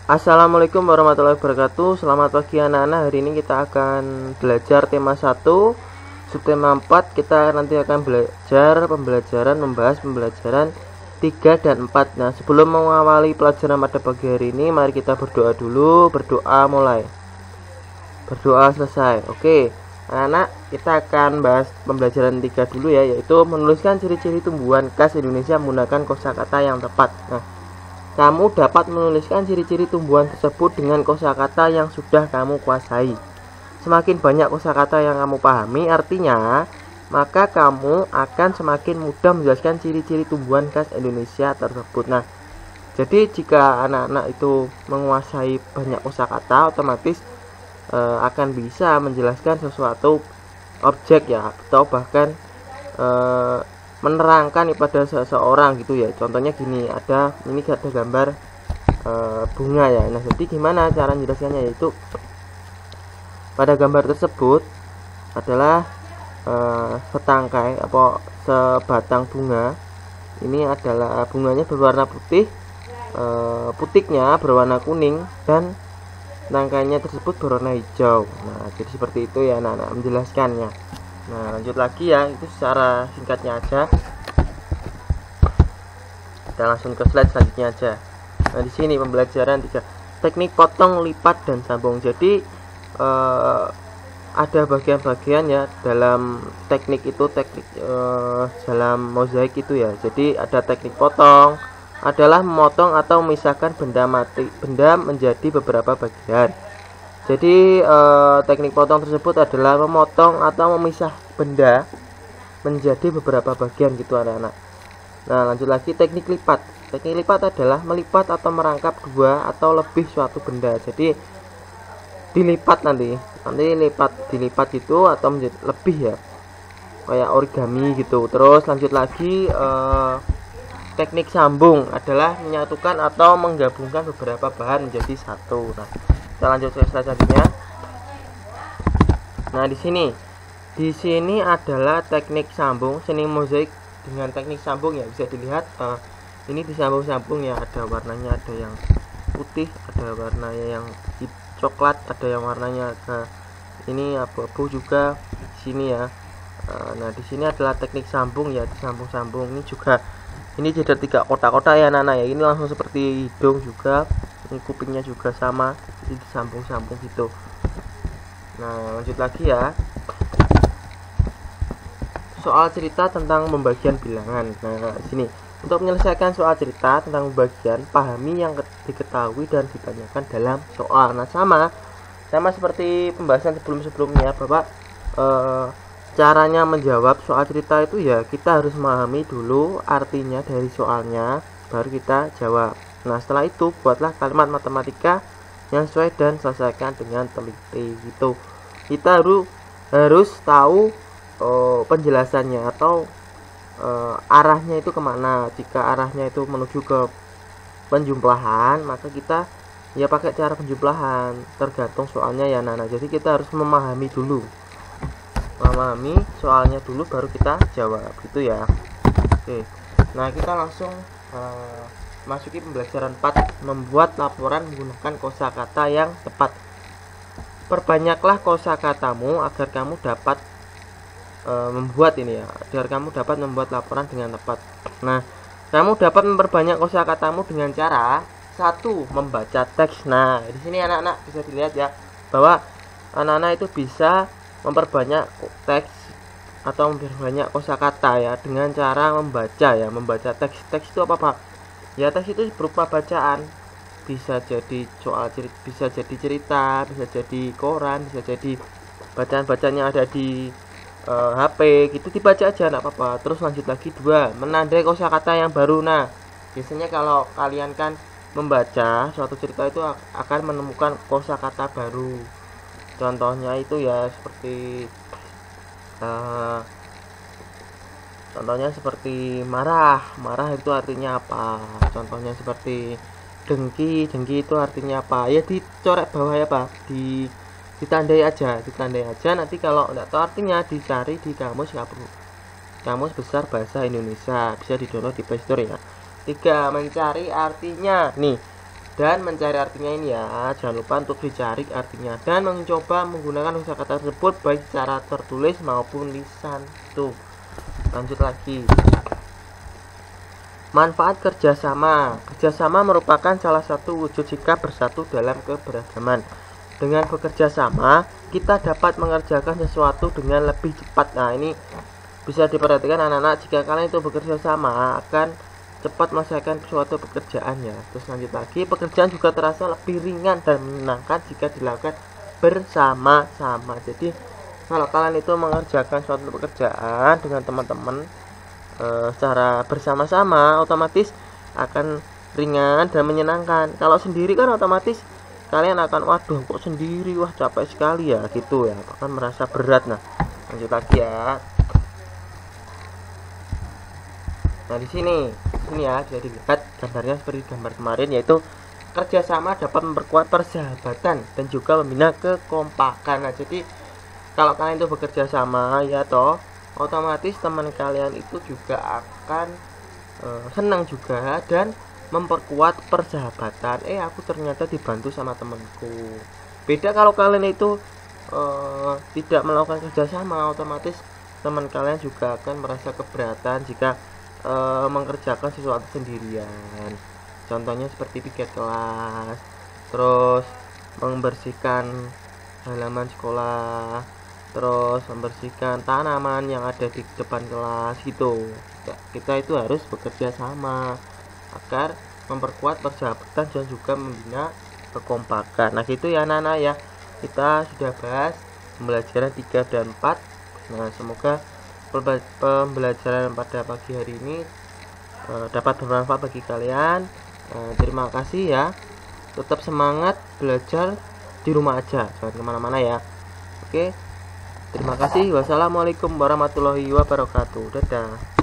Assalamualaikum warahmatullahi wabarakatuh. Selamat pagi anak-anak. Hari ini kita akan belajar tema 1, subtema 4. Kita nanti akan belajar membahas pembelajaran 3 dan 4. Nah, sebelum mengawali pelajaran pada pagi hari ini, mari kita berdoa dulu. Berdoa mulai. Berdoa selesai. Oke, anak-anak, kita akan bahas pembelajaran 3 dulu ya, yaitu menuliskan ciri-ciri tumbuhan khas Indonesia menggunakan kosakata yang tepat. Nah, kamu dapat menuliskan ciri-ciri tumbuhan tersebut dengan kosakata yang sudah kamu kuasai. Semakin banyak kosakata yang kamu pahami, artinya maka kamu akan semakin mudah menjelaskan ciri-ciri tumbuhan khas Indonesia tersebut. Nah, jadi jika anak-anak itu menguasai banyak kosakata, otomatis akan bisa menjelaskan sesuatu objek ya, atau bahkan menerangkan pada seseorang gitu ya. Contohnya gini, ini ada gambar bunga ya. Nah, jadi gimana cara menjelaskannya, yaitu pada gambar tersebut adalah setangkai atau sebatang bunga. Ini adalah bunganya berwarna putih, putiknya berwarna kuning, dan tangkainya tersebut berwarna hijau. Nah, jadi seperti itu ya anak-anak menjelaskannya. Nah, lanjut lagi ya, itu secara singkatnya aja. Kita langsung ke slide selanjutnya aja. Nah, di sini pembelajaran 3, teknik potong, lipat, dan sambung. Jadi ada bagian-bagian ya dalam teknik itu, dalam mozaik itu ya. Jadi ada teknik potong, adalah memotong atau memisahkan benda menjadi beberapa bagian. Jadi teknik potong tersebut adalah memotong atau memisah benda menjadi beberapa bagian gitu anak-anak. Nah, lanjut lagi, teknik lipat. Teknik lipat adalah melipat atau merangkap dua atau lebih suatu benda. Jadi dilipat nanti dilipat gitu atau menjadi lebih ya, kayak origami gitu. Terus lanjut lagi, teknik sambung adalah menyatukan atau menggabungkan beberapa bahan menjadi satu. Nah, kita lanjut ke slide selanjutnya. Nah, di sini adalah teknik sambung, seni mozaik dengan teknik sambung ya. Bisa dilihat ini disambung-sambung ya, ada warnanya, ada yang putih, ada warnanya yang coklat, ada yang warnanya ini abu-abu juga di sini ya. Nah, di sini adalah teknik sambung ya, disambung-sambung. Ini ada 3 kotak-kotak ya anak-anak ya. Ini langsung seperti hidung juga, ini kupingnya juga sama, jadi disambung-sambung gitu. Nah, lanjut lagi ya, soal cerita tentang pembagian bilangan. Nah, sini untuk menyelesaikan soal cerita tentang pembagian, pahami yang diketahui dan ditanyakan dalam soal. Nah, sama seperti pembahasan sebelumnya bahwa caranya menjawab soal cerita itu ya, kita harus memahami dulu artinya dari soalnya, baru kita jawab. Nah, setelah itu buatlah kalimat matematika yang sesuai dan selesaikan dengan teliti gitu. Kita harus tahu penjelasannya atau arahnya itu kemana. Jika arahnya itu menuju ke penjumlahan, maka kita ya pakai cara penjumlahan, tergantung soalnya ya Nana. Jadi kita harus memahami soalnya dulu, baru kita jawab gitu ya. Oke, nah kita langsung masuki pembelajaran 4, membuat laporan menggunakan kosakata yang tepat. Perbanyaklah kosakatamu agar kamu dapat membuat laporan dengan tepat. Nah, kamu dapat memperbanyak kosakatamu dengan cara 1, membaca teks. Nah, di sini anak-anak bisa dilihat ya, bahwa anak-anak itu bisa memperbanyak teks atau memperbanyak kosakata ya dengan cara membaca teks. Teks itu apa, Pak? Ya, teks itu berupa bacaan. Bisa jadi soal cerita, bisa jadi cerita, bisa jadi koran, bisa jadi bacaan-bacaan yang ada di HP gitu, dibaca aja enggak apa-apa. Terus lanjut lagi 2, menandai kosakata yang baru. Nah, biasanya kalau kalian kan membaca suatu cerita itu akan menemukan kosakata baru. Contohnya itu ya seperti marah itu artinya apa. Contohnya seperti dengki itu artinya apa. Ya dicoret bawah ya, Pak. Ditandai aja. Nanti kalau enggak tahu artinya dicari di kamus besar bahasa Indonesia, bisa di-download di Play Store ya. 3, mencari artinya. Nih, dan mencari artinya ini ya, jangan lupa untuk dicari artinya dan mencoba menggunakan kosakata tersebut baik secara tertulis maupun lisan. Tuh, lanjut lagi. Manfaat kerjasama. Kerjasama merupakan salah satu wujud sikap bersatu dalam keberagaman. Dengan bekerja sama, kita dapat mengerjakan sesuatu dengan lebih cepat. Nah, ini bisa diperhatikan anak-anak, jika kalian itu bekerja sama akan cepat menyelesaikan suatu pekerjaannya. Terus lanjut lagi, pekerjaan juga terasa lebih ringan dan menyenangkan jika dilakukan bersama-sama. Jadi kalau kalian itu mengerjakan suatu pekerjaan dengan teman-teman secara bersama-sama, otomatis akan ringan dan menyenangkan. Kalau sendiri kan otomatis kalian akan, waduh kok sendiri, wah capek sekali ya gitu ya, akan merasa berat. Nah, lanjut lagi ya. Nah, di sini ya, bisa dilihat gambarnya seperti gambar kemarin, yaitu kerjasama dapat memperkuat persahabatan dan juga membina kekompakan. Nah, jadi kalau kalian itu bekerja sama ya toh, otomatis teman kalian itu juga akan senang juga dan memperkuat persahabatan. Aku ternyata dibantu sama temanku. Beda kalau kalian itu tidak melakukan kerjasama, otomatis teman kalian juga akan merasa keberatan jika mengerjakan sesuatu sendirian. Contohnya seperti piket kelas, terus membersihkan halaman sekolah, terus membersihkan tanaman yang ada di depan kelas gitu ya. Kita itu harus bekerja sama agar memperkuat persahabatan dan juga membina kekompakan. Nah gitu ya anak-anak ya, kita sudah bahas pembelajaran 3 dan 4. Nah semoga pembelajaran pada pagi hari ini dapat bermanfaat bagi kalian. Terima kasih ya, tetap semangat belajar di rumah aja, jangan kemana-mana ya. Oke, terima kasih. Wassalamualaikum warahmatullahi wabarakatuh. Dadah.